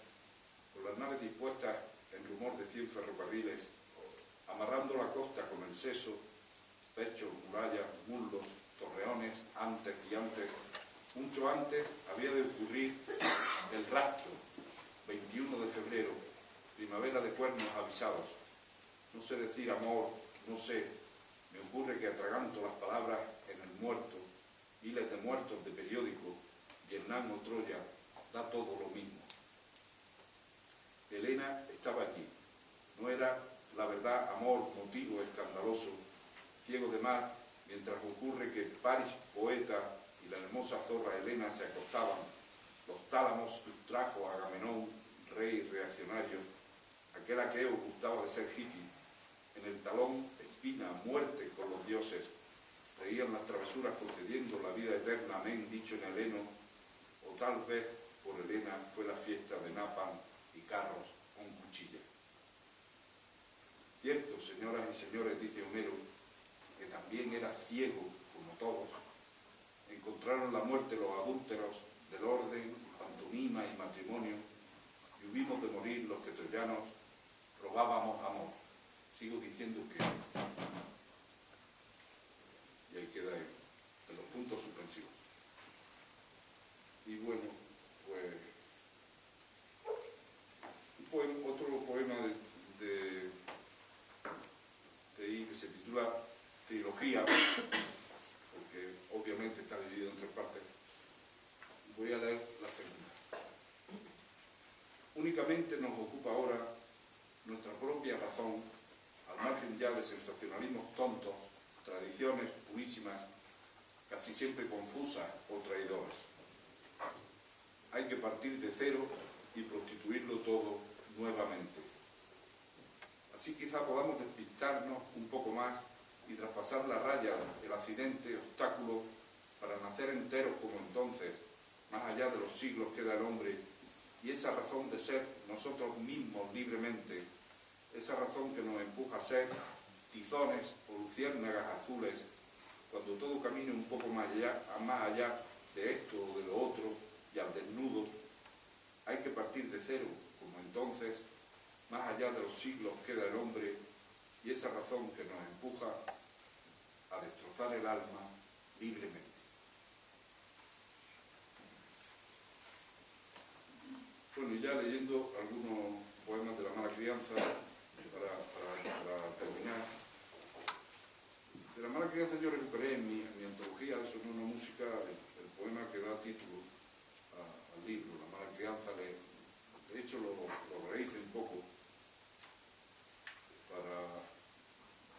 con las naves dispuestas en rumor de 100 ferrocarriles, amarrando la costa con el seso, pechos, murallas, muslos, torreones, antes y antes, mucho antes había de ocurrir el rapto, 21 de febrero, primavera de cuernos avisados. No sé decir amor, no sé, me ocurre que atraganto las palabras en el muerto, miles de muertos de periódico, Vietnam o Troya, da todo lo mismo. Elena estaba allí, no era la verdad amor, motivo escandaloso, ciego de mar, mientras ocurre que Paris, poeta, y la hermosa zorra Elena se acostaban, los tálamos sustrajo a Agamenón, rey reaccionario, aquel aqueo gustaba de ser hippie, en el talón, espina, muerte con los dioses, reían las travesuras concediendo la vida eterna, amén, dicho en heleno, o tal vez por Elena fue la fiesta de napalm y carros con cuchilla. Cierto, señoras y señores, dice Homero, que también era ciego, como todos, encontraron la muerte los adúlteros del orden, pantomima y matrimonio, y hubimos de morir los que troyanos robábamos amor. Sigo diciendo que... Y ahí queda en los puntos suspensivos. Y bueno, pues... otro poema de ahí que se titula Trilogía, porque obviamente está dividido en tres partes. Voy a leer la segunda. Únicamente nos ocupa ahora nuestra propia razón, al margen ya de sensacionalismos tontos, tradiciones purísimas, casi siempre confusas o traidoras. Hay que partir de cero y prostituirlo todo nuevamente. Así quizá podamos despistarnos un poco más y traspasar la raya, el accidente, obstáculo, para nacer enteros como entonces, más allá de los siglos que da el hombre, y esa razón de ser nosotros mismos libremente, esa razón que nos empuja a ser tizones o luciérnagas azules, cuando todo camine un poco más allá de esto o de lo otro, y al desnudo, hay que partir de cero, como entonces, más allá de los siglos queda el hombre, y esa razón que nos empuja a destrozar el alma libremente. Bueno, y ya leyendo algunos poemas de la mala crianza, para terminar. De la mala crianza yo recuperé en mi antología de Sonora Música el poema que da título al libro, La mala crianza. De hecho lo rehice un poco para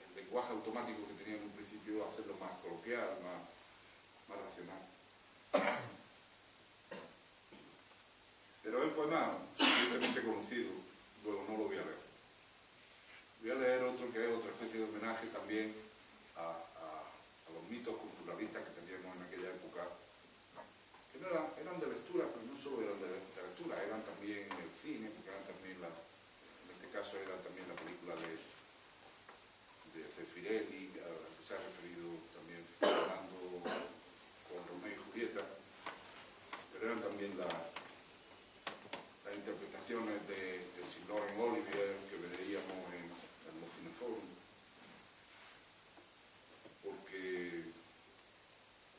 el lenguaje automático que tenía en un principio, hacerlo más coloquial, más racional. Pero es un poema suficientemente conocido, luego no lo voy a leer. Voy a leer otro que es otra especie de homenaje también a los mitos culturalistas que teníamos en aquella época, que no eran de lectura, pero no solo eran de lectura, eran también el cine, porque eran también en este caso era también la película de Zeffirelli, a la que se ha referido también Fernando con Romeo y Julieta, pero eran también las interpretaciones de Sir Laurent Olivier que veíamos en el Cineforum, porque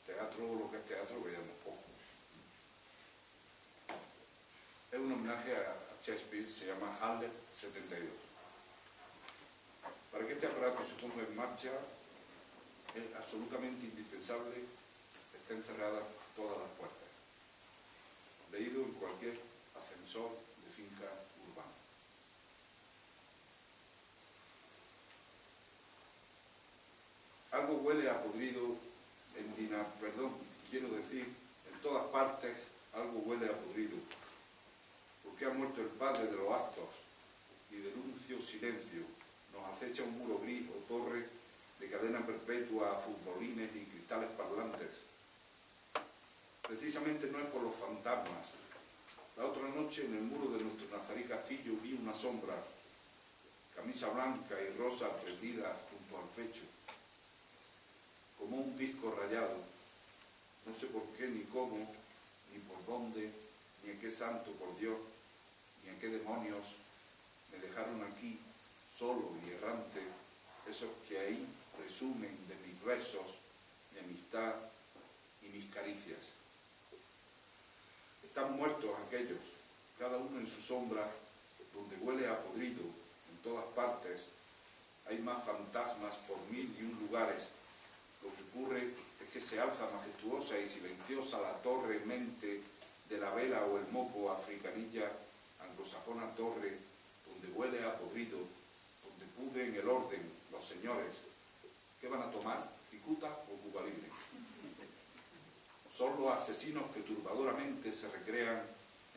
teatro, lo que es teatro, veíamos poco. Es un homenaje a Shakespeare, se llama Hamlet 72. Para que este aparato se ponga en marcha es absolutamente indispensable que estén cerradas todas las puertas. Leído en cualquier ascensor de finca urbana. Algo huele a podrido quiero decir, en todas partes algo huele a podrido, porque ha muerto el padre de los actos y del uncio silencio nos acecha un muro gris o torre de cadena perpetua a futbolines y cristales parlantes. Precisamente no es por los fantasmas. La otra noche en el muro de nuestro nazarí castillo vi una sombra, camisa blanca y rosa prendida junto al pecho, como un disco rayado. No sé por qué, ni cómo, ni por dónde, ni a qué santo, por Dios, ni a qué demonios me dejaron aquí, solo y errante, esos que ahí resumen de mis versos, mi amistad y mis caricias. Están muertos aquellos, cada uno en su sombra, donde huele a podrido, en todas partes. Hay más fantasmas por 1001 lugares. Lo que ocurre es que se alza majestuosa y silenciosa la torre mente de la vela o el moco africanilla, anglosajona torre, donde huele a podrido, donde pudren el orden los señores. ¿Qué van a tomar? ¿Cicuta o Cuba Libre? Son los asesinos que turbadoramente se recrean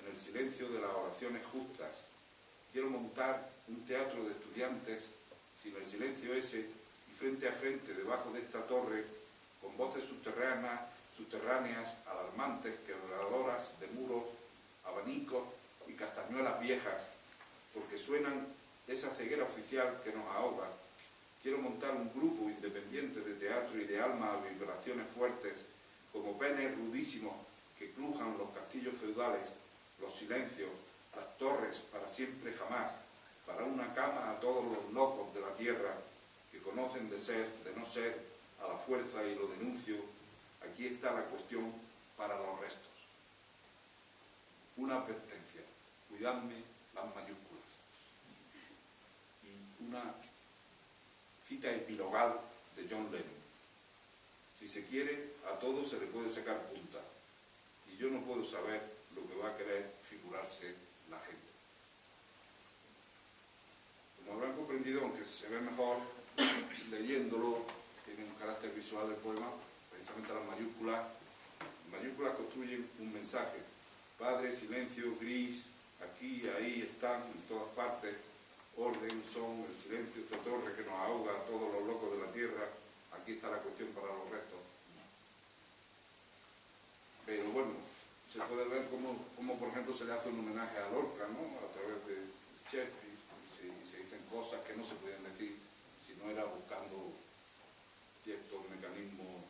en el silencio de las oraciones justas. Quiero montar un teatro de estudiantes sin el silencio ese, y frente a frente, debajo de esta torre, con voces subterráneas, alarmantes, quebradoras de muros, abanicos y castañuelas viejas, porque suenan esa ceguera oficial que nos ahoga. Quiero montar un grupo independiente de teatro y de alma a vibraciones fuertes, como penes rudísimos que crujan los castillos feudales, los silencios, las torres para siempre jamás, para una cama a todos los locos de la tierra que conocen de ser, de no ser, a la fuerza, y lo denuncio. Aquí está la cuestión para los restos. Una advertencia: cuidadme las mayúsculas. Y una cita epilogal de John Lennon: si se quiere, a todo se le puede sacar punta, y yo no puedo saber lo que va a querer figurarse la gente. Como habrán comprendido, aunque se ve mejor leyéndolo, tiene un carácter visual del poema, precisamente las mayúsculas. Las mayúsculas construyen un mensaje: padre, silencio, gris, aquí, ahí, están, en todas partes, orden, son, el silencio, esta torre que nos ahoga a todos los locos de la tierra. Aquí está la cuestión para los restos. Pero bueno, se puede ver cómo por ejemplo, se le hace un homenaje a Lorca, ¿no?, a través de Shakespeare, y se dicen cosas que no se podían decir si no era buscando ciertos mecanismos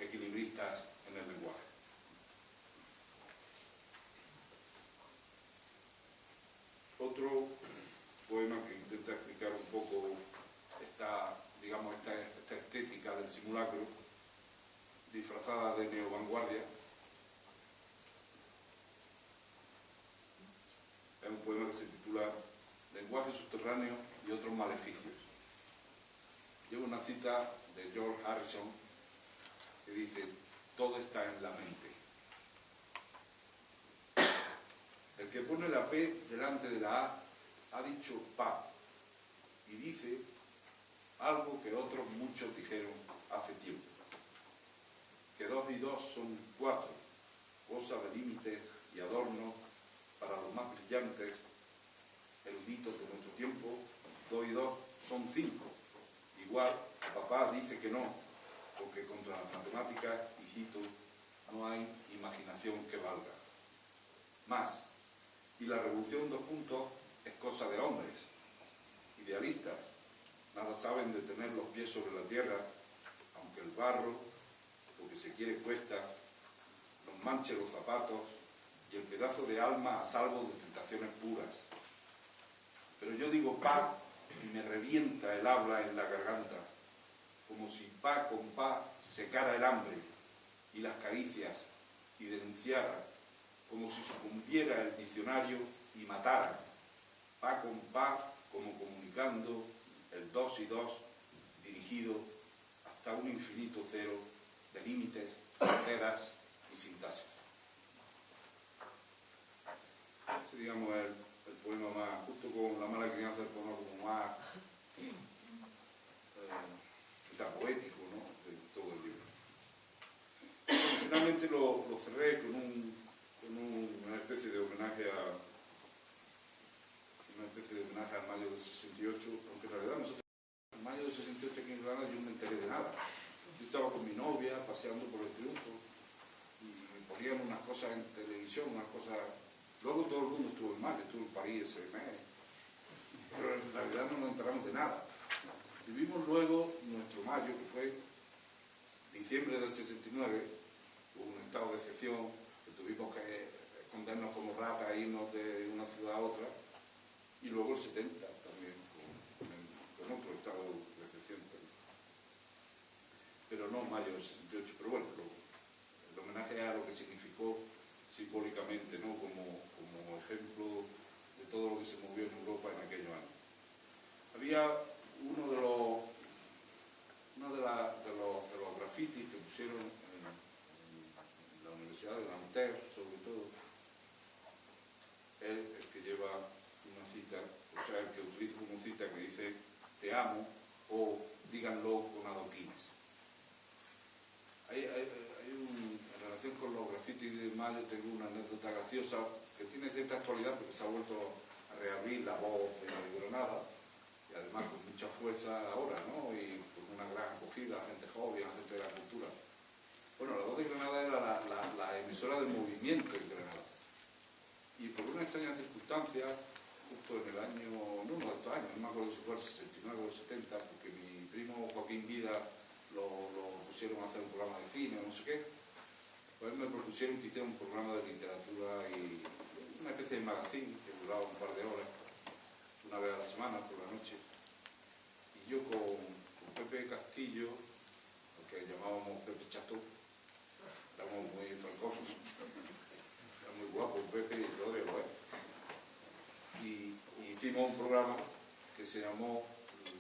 equilibristas en el lenguaje. Otro poema que intenta explicar un poco esta estética del simulacro, disfrazada de neovanguardia, es un poema que se titula Lenguaje subterráneo y otros maleficios. Llevo una cita de George Harrison que dice: todo está en la mente. El que pone la P delante de la A ha dicho pa, y dice algo que otros muchos dijeron hace tiempo: que 2 y 2 son 4, cosa de límites y adornos para los más brillantes eruditos de nuestro tiempo. 2 y 2 son 5. Igual, papá dice que no, porque contra las matemáticas, hijito, no hay imaginación que valga. Más, y la revolución 2 puntos es cosa de hombres, idealistas. Nada saben de tener los pies sobre la tierra, aunque el barro, lo que se quiere cuesta, nos manche los zapatos y el pedazo de alma a salvo de tentaciones puras. Pero yo digo pa y me revienta el habla en la garganta, como si pa con pa secara el hambre y las caricias y denunciara, como si sucumbiera el diccionario y matara, pa con pa, como comunicando el 2 y 2 dirigido hasta un infinito cero de límites, fronteras y sintaxis. Ese, digamos, es el poema más, justo con La mala crianza, el poema como más poético, ¿no?, de todo el libro. Finalmente lo cerré con una especie de homenaje a mayo del 68, aunque en realidad nosotros en mayo del 68 aquí en Granada yo no me enteré de nada. Yo estaba con mi novia paseando por el Triunfo y me ponían unas cosas en televisión, unas cosas. Luego todo el mundo estuvo en mayo, estuvo en París ese mes, pero en realidad no nos enteramos de nada. Vivimos luego nuestro mayo, que fue diciembre del 69, hubo un estado de excepción, que tuvimos que escondernos como ratas e irnos de una ciudad a otra, y luego el 70 también, con otro estado de excepción. no mayo del 68, pero bueno, el homenaje a lo que significó simbólicamente, ¿no? Como ejemplo de todo lo que se movió en Europa en aquellos años. Había uno de los grafitis que pusieron en la Universidad de Nanterre, sobre todo, el que lleva una cita, o sea, el que utiliza como cita que dice "te amo" o "díganlo con adoquines". En relación con los grafitis de mayo tengo una anécdota graciosa que tiene cierta actualidad porque se ha vuelto a reabrir La Voz de Granada, y además con mucha fuerza ahora, ¿no? Y con una gran acogida, gente joven, gente de la cultura. Bueno, La Voz de Granada era la emisora del movimiento en Granada. Y por una extraña circunstancia, justo en el año, en uno de estos años, no me acuerdo si fue el 69 o el 70, porque mi primo Joaquín Vida lo pusieron a hacer un programa de cine o no sé qué, pues me propusieron que hiciera un programa de literatura y una especie de magazine que duraba un par de horas, una vez a la semana por la noche. Y yo con Pepe Castillo, al que llamábamos Pepe Cható, éramos muy francófonos, era muy guapo Pepe y todo lo es. Y hicimos un programa que se llamó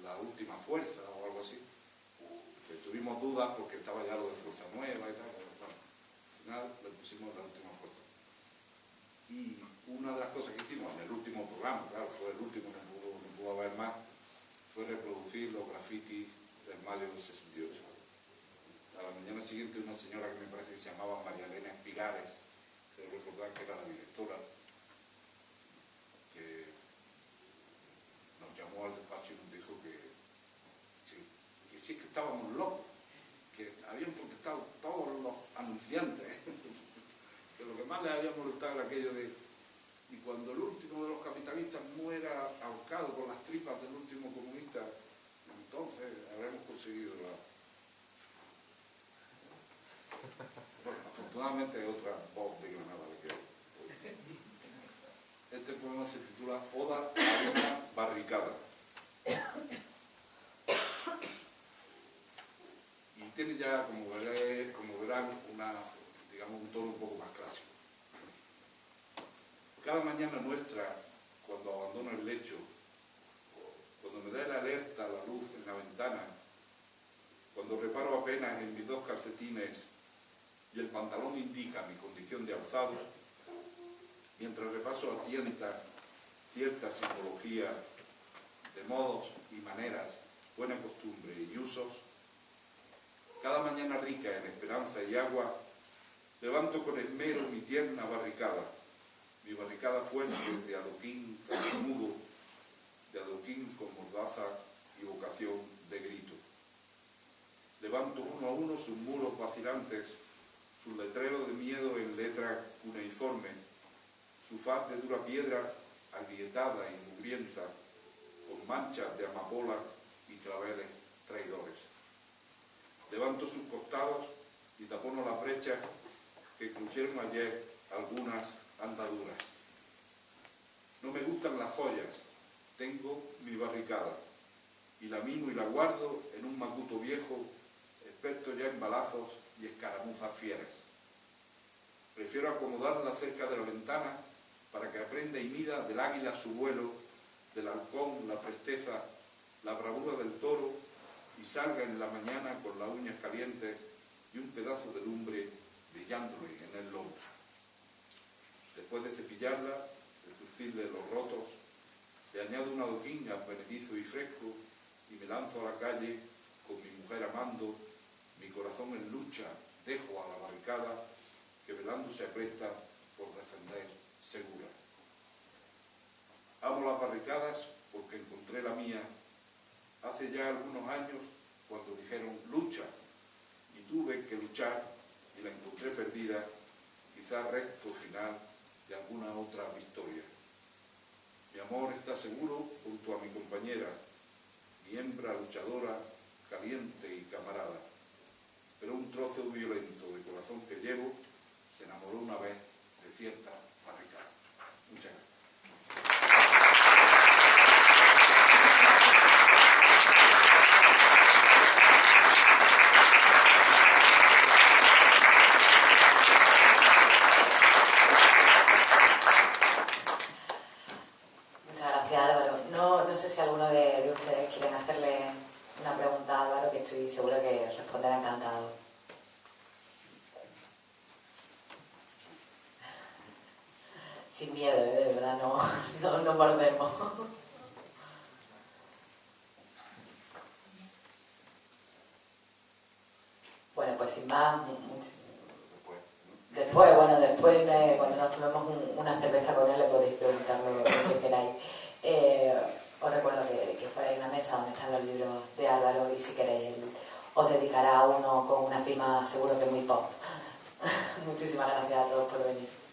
La Última Fuerza o algo así, que tuvimos dudas porque estaba ya lo de Fuerza Nueva y tal, pero bueno, al final le pusimos La Última Fuerza. Y una de las cosas que hicimos en el último programa, claro, fue el último, no pudo haber más, fue reproducir los grafitis del mayo del 68. A la mañana siguiente una señora que me parece que se llamaba María Elena Espigares, creo recordar que era la directora, que nos llamó al despacho y nos dijo que sí que estábamos locos, que habían protestado todos los anunciantes, que lo que más les había molestado era aquello de "y cuando el último de los capitalistas muera ahorcado con las tripas del último comunista, entonces habremos conseguido la..." Bueno, afortunadamente hay otra Voz de Granada que este poema se titula "Oda a una barricada". Y tiene ya, como verán, digamos, un tono un poco más clásico. Cada mañana nuestra, cuando abandono el lecho, cuando me da la alerta la luz en la ventana, cuando reparo apenas en mis 2 calcetines y el pantalón indica mi condición de alzado, mientras repaso a tientas cierta simbología de modos y maneras, buena costumbre y usos, cada mañana rica en esperanza y agua, levanto con esmero mi tierna barricada, mi barricada fuerte de adoquín casi mudo, de adoquín con mordaza y vocación de grito. Levanto uno a uno sus muros vacilantes, sus letreros de miedo en letra cuneiforme, su faz de dura piedra agrietada y mugrienta, con manchas de amapola y claveles traidores. Levanto sus costados y tapono las brechas que crujeron ayer algunas andaduras. No me gustan las joyas, tengo mi barricada, y la mimo y la guardo en un macuto viejo, experto ya en balazos y escaramuzas fieras. Prefiero acomodarla cerca de la ventana para que aprenda y mida del águila su vuelo, del halcón la presteza, la bravura del toro, y salga en la mañana con las uñas calientes y un pedazo de lumbre brillándole en el lomo. Después de cepillarla, de zurcirle los rotos, le añado un adoquín advenedizo y fresco y me lanzo a la calle con mi mujer amando, mi corazón en lucha, dejo a la barricada que velando se apresta por defender segura. Amo las barricadas porque encontré la mía hace ya algunos años cuando dijeron lucha y tuve que luchar y la encontré perdida, quizá resto final de alguna otra victoria. Mi amor está seguro junto a mi compañera, mi hembra luchadora, caliente y camarada, pero un trozo violento de corazón que llevo se enamoró una vez de cierta barricada. Muchas gracias. y seguro que responderá encantado. Sin miedo, de verdad, no mordemos. Bueno, pues sin más, después, cuando nos tomemos una cerveza con él, le podéis preguntar lo que queráis. Os recuerdo que fuera hay una mesa donde están los libros de Álvaro y si queréis él os dedicará a uno con una firma seguro que muy pop. Muchísimas gracias a todos por venir.